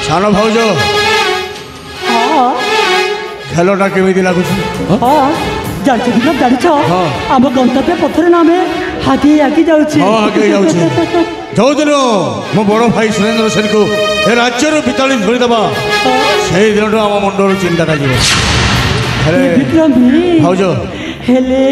सान भाज खेलटा केमी लगुच जान आम गंतव्य पथर ना आम आगे आगे जो दिन मो बड़ भाई सुरेंद्र सेन को राज्य विताड़ी धरीदबा से दिन आम मुंडर चिंता भाज हेले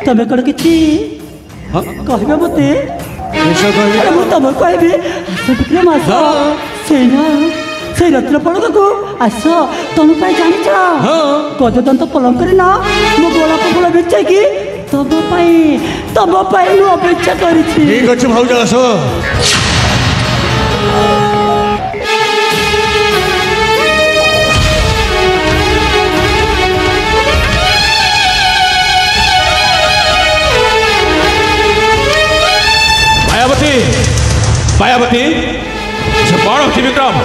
तमें कौन कि कहबे मते तुम कहबी आस विक्रम आस से रत्न पड़क को आस तुम जान गजदंत पलंक ना मो गोलाप फूल बेचे कि तुम मुझे अपेक्षा कर ठीक अच्छे भाज आस मायावती कौन हो विक्रम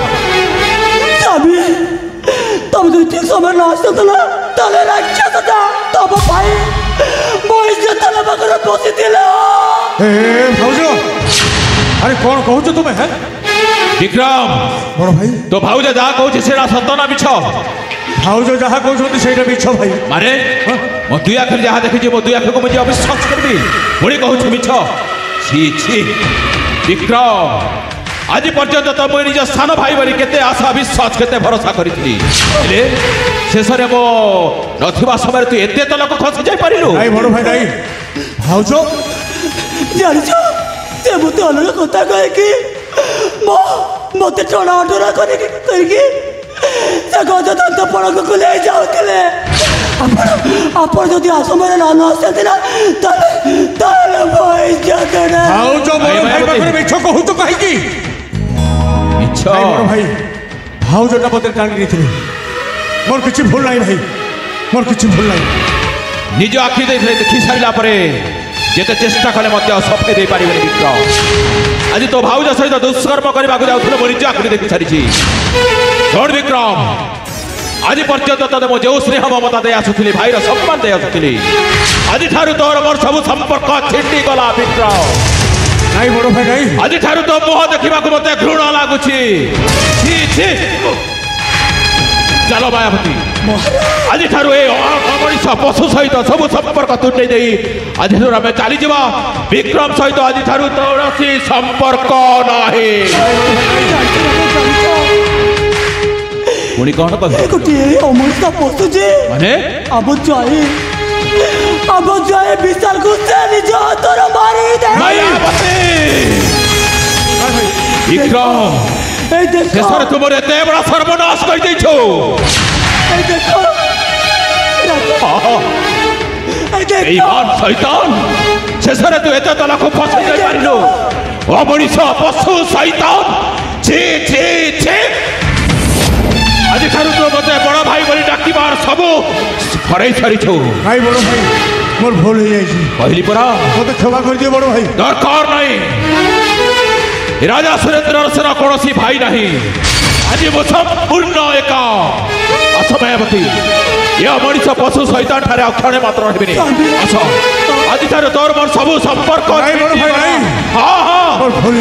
तुम जो ठीक समय न आसला तले राक्षस तब भाई बसी भाज अरे कौन कहु तुम्हें है विक्रम बड़ भाई तो भाउज जहाँ कहूँ से सत ना मिछ भाउज जहाँ कहते से मिछ भाई मारे मो दुई आखिर जहाँ देखी मो दुई आखिर को मुझे अविश्वास करबी पुणी कहूँ मिछ छी छी विक्रम आज पर्यंत तो मुझे निज सान भाई बोली केते आशा विश्वास केते भरोसा करी शेष में मो नथिबा समय तू एते तलक खसी जाई परिलु नहीं बड़ भाई नहीं भाउज जानिछ से मते अलग कथा कहे कि मते टोना टोना करके से गजदंत पड़क को ले जाउतले आपण जदि आसमय ना आसते ना ताले भाई जदना भाउज बड़ भाई पाखरे मिछ कहू तो कहि की मिछ बड़ भाई भाउजटा मते टांगी देथिले मोर किछि भूल नाही भाई मोर किछि भूल नाही निज आखि देखी सारा जेते चेष्टा कले मत सफे दे पारे विक्रम आज तो भाउज सहित दुष्कर्म करने को जाऊँ मो निज आखि देखी सारी छोड़ विक्रम आज पर्यंत ते मुझे जो स्नेह ममता दे आसुली भाईर सम्मान दे आसुली आज ठारू तोर मोर सब संपर्क छिंडी गला विक्रम नहीं बड़ भाई नहीं आज ठारू तो मुह देखा मत घृण लगुच चलो मायावती आज ठारू मनीष पशु सहित सब संपर्क तुंडे दे आज आम चली जा विक्रम सहित आज ठारू कौन संपर्क नहीं पुणी कौन कहे गोटे अमृता पशुचे माने अब जाए विशाल को से निज हाथर मारी दे मायावती विक्रम शेषर तुम एते बड़ा सर्वनाश कर देछो शैतान शेषर तू एते तला को फस जाई पारिलो अमनीष पशु शैतान छी छी छी आज ठारू तो मत बड़ भाई बोली डाकिबार सब फरई सारी छो भाई बड़ भाई मोर भूल हो जाई कहली परा मते क्षमा कर दियो बड़ भाई दरकार नहीं राजा सुरेंद्र सेना कौन भाई नहीं आज मो संपूर्ण एक असमयावती यह मनीष पशु शैतान ठारे अक्षणे मात्र रही आस आज ठारू तोर मोर सब संपर्क हाँ हाँ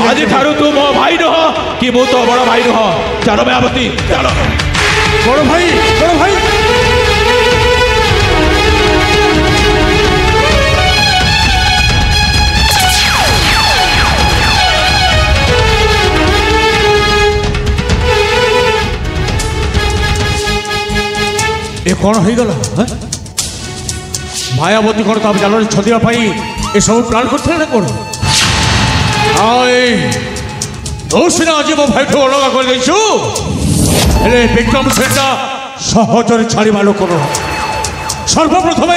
आज ठारू तू मो भाई नुह कि मु तो बड़ भाई नुह चलो मायावती चलो बड़ भाई ये कौन हो गला मायावती कौन तब जाल छदिया ये सब प्लान करते ना कौन तो सीना आज मो भाई ठू अलग कर विक्रम सेना सहजरे छाड़ा लोक सर्वप्रथम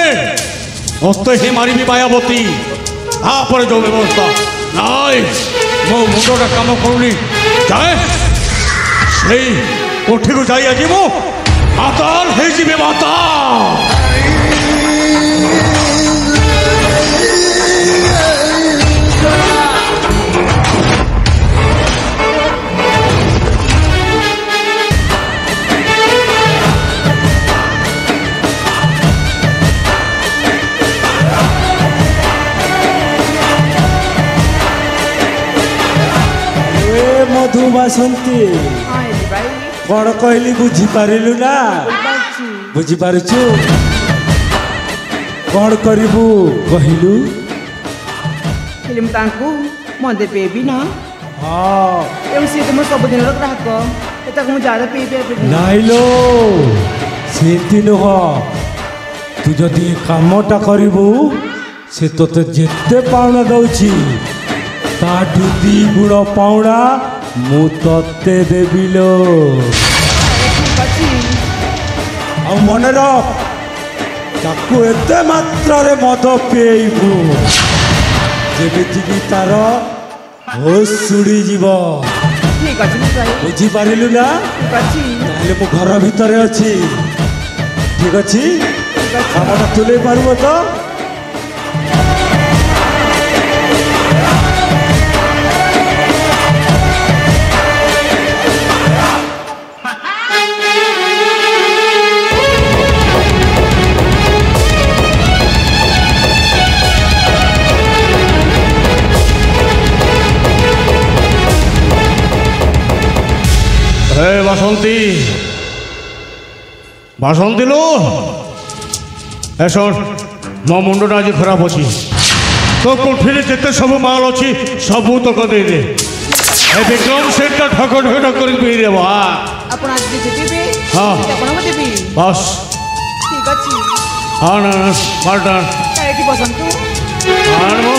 मत ही मारि मायावती तापर जो व्यवस्था नाई मो मुंडा कम करूनी जाए से कोठी को जाई आज मो माताल है जी माता मधु बासंती कौन कहली बुझीपारू ना बुझीपारुचु कौन करू कहलु मदे पेबी ना हाँ सी तो सबुदिन ग्राहक मुझे ज्यादा पी नाइलो सेमती नुह तू जदि कामटा करू से तोते जेते पाउना दउछि ताठू दी गुण पाउना मु तते देबिलो आ मन रख ताकू एते मात्रा रे मद पेइबू जेमिति कि तार होश सुड़ी जीव ठीक अच्छे बुझी पारिलु ना ताहले मु घर भितर अछि ठीक अछि कामटा तुले पारबो तो हे बासंती बासंती लो ए सुन मो मुंडा आज खराब अच्छी तो कोठी जिते सब माल अच्छी सबू तक दे दे ए विक्रम सेठ ठक ठक ठक कर पी रे बा अपन आज देबे हां अपन को देबी बस ठीक अछि हां ना पार्टनर काईटी बसंतु हां मो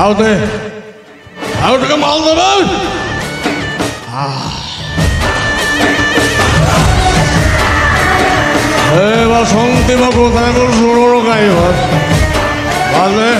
Out there. Out to come all the way. Hey, बासंती में को ताने को सुनो का ही बात. बाद में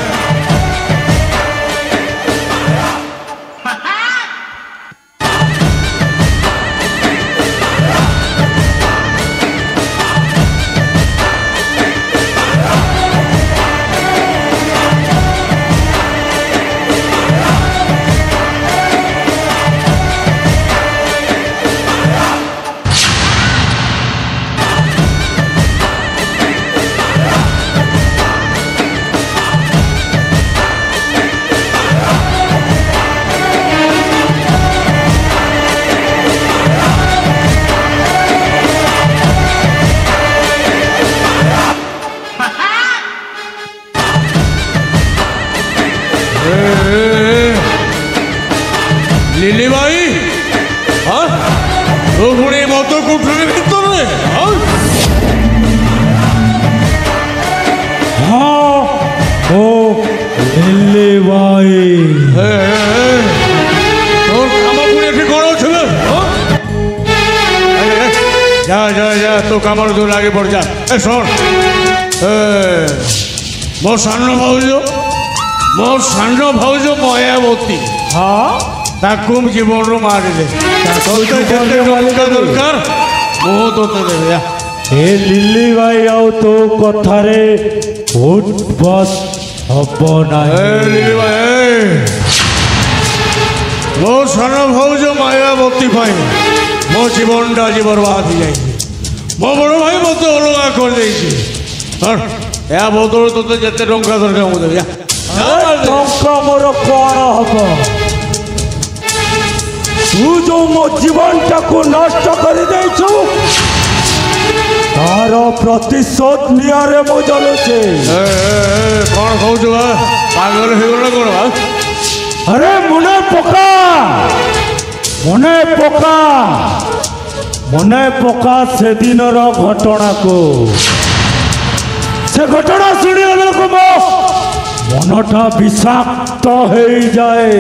लिली भाई हाँ तो पुणे मत कोठरी भीतर हाँ हाँ ओ लिली भाई তোর কামা পুরে ঠিক করো ছিল যা যা যা তো কামার দূর আগে পড় যা এ শোন মোর সান্ন ভাউজ মায়াবতী हाँ তাকুম জীবনରୁ মারিলে দরকার ମୁଁ ତୋତେ ଦେବି ଯା ए लिली भाई आओ तो कथारे उठ बस हब ना লিলি ভাই ମୋ ସାନ ଭାଉଜ ମାୟାବତୀ ପାଇଁ ମୋ ଜୀବନଟା ଆଜି ବର୍ବାଦ ହେଇଯାଇଛି। ମୋ ବଡ଼ ଭାଇ ମୋତେ ଅଲଗା କରିଦେଇଛି। ଏହା ବଦଳରେ ତୋତେ ଯେତେ ଟଙ୍କା ଦରକାର ମୁଁ ଦେବି। ଟଙ୍କା ମୋର କଣ ହବ? ତୁ ଯୋଉ ମୋ ଜୀବନଟାକୁ ନଷ୍ଟ କରିଦେଇଛୁ ତାର ପ୍ରତିଶୋଧ ନିଆରେ ମୁଁ ଜଳୁଛି। କ'ଣ କହୁଛୁ ବା? ପାଗଳ ହେଇଗଲା କ'ଣ ବା? ଆରେ ମନେ ପକା, ମନେ ପକା, ମନେ ପକା ସେଦିନର ଘଟଣାକୁ। ସେ ଘଟଣା ଶୁଣିଲା ବେଳକୁ ମୋ ମନଟା ବିଷାକ୍ତ ହେଇଯାଏ।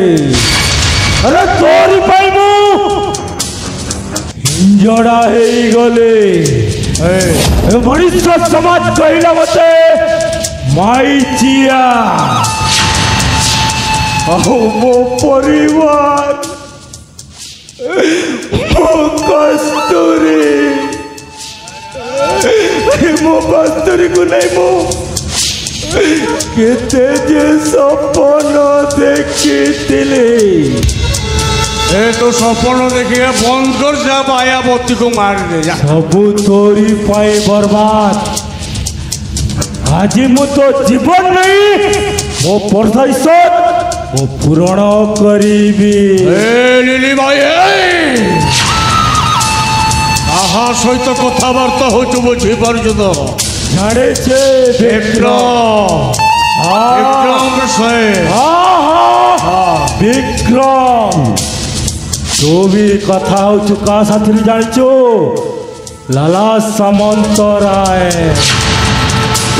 ଆରେ ତୋରି ପାଇଁ ମୁଁ ହିଞ୍ଜଡ଼ା ହେଇଗଲି। ଏ ମଣିଷ ସମାଜ କହିଲା ମତେ ମାଇଚିଆ। ଆଉ ମୋ ପରିବାର, ମୋ କସ୍ତୁରୀ, ମୋ କସ୍ତୁରୀକୁ ନେଇ ମୁଁ କେତେ ଯେ ସପନ ଦେଖିଥିଲି। ଏ ତୁ ସପନ ଦେଖିବା ବନ୍ଦ କର, ଯା ମାୟାବତୀକୁ ମାରିଦେ ଯା। ସବୁ ତୋରି ପାଇଁ ବର୍ବାଦ। ଆଜି ମୁଁ ତ ଜୀବନ ନେଇ ମୋ ପ୍ରତିଶୋଧ ମୁଁ ପୂରଣ କରିବି। লিলি ভাই কাহা সহিত কথাবার্তা হচ্ছে বুঝিপারছ তো? জানিছে বিক্রম বিক্রম, তু ବି କଥା ହଉଛୁ କାହା ସାଥିରେ ଜାଣିଛୁ? ଲାଲା ସାମନ୍ତରାୟ।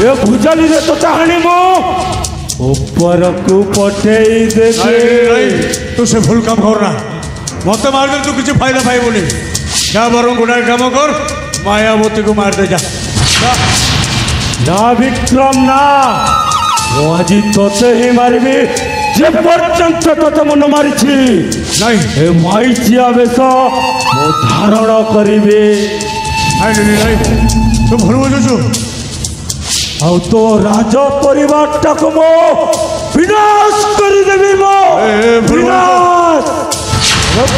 ଏ ଭୁଜାଲିରେ ତ ଚାହାଣି ମୁଁ ଉପରକୁ ପଠେଇ ଦେବି। তু সে ভুল কাম কর না, মতে মারলে তু কিছু ফায়দা পাইবনি। যা বরং গোটার কাম কর, মায়াবতীকে মারতে যা। না বিক্রম না, ମୁଁ ଆଜି ତୋତେ ହିଁ ମାରିବି ଯେ ପର୍ଯ୍ୟନ୍ତ ତୋତେ ମୁଁ ନ ମାରିଛି। নাই ଏ ମାଇଚିଆ ବେଶ ମୁଁ ଧାରଣ କରିବି। তু ভুল বুঝুছু। ଆଉ ତୋ ରାଜ ପରିବାରଟାକୁ ମୁଁ ବିନାଶ କରିଦେବି। ମୋ ବିନାଶ।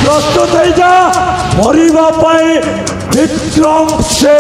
ପ୍ରସ୍ତୁତ ହେଇଯା ମରିବା ପାଇଁ ବିକ୍ରମ ସେ।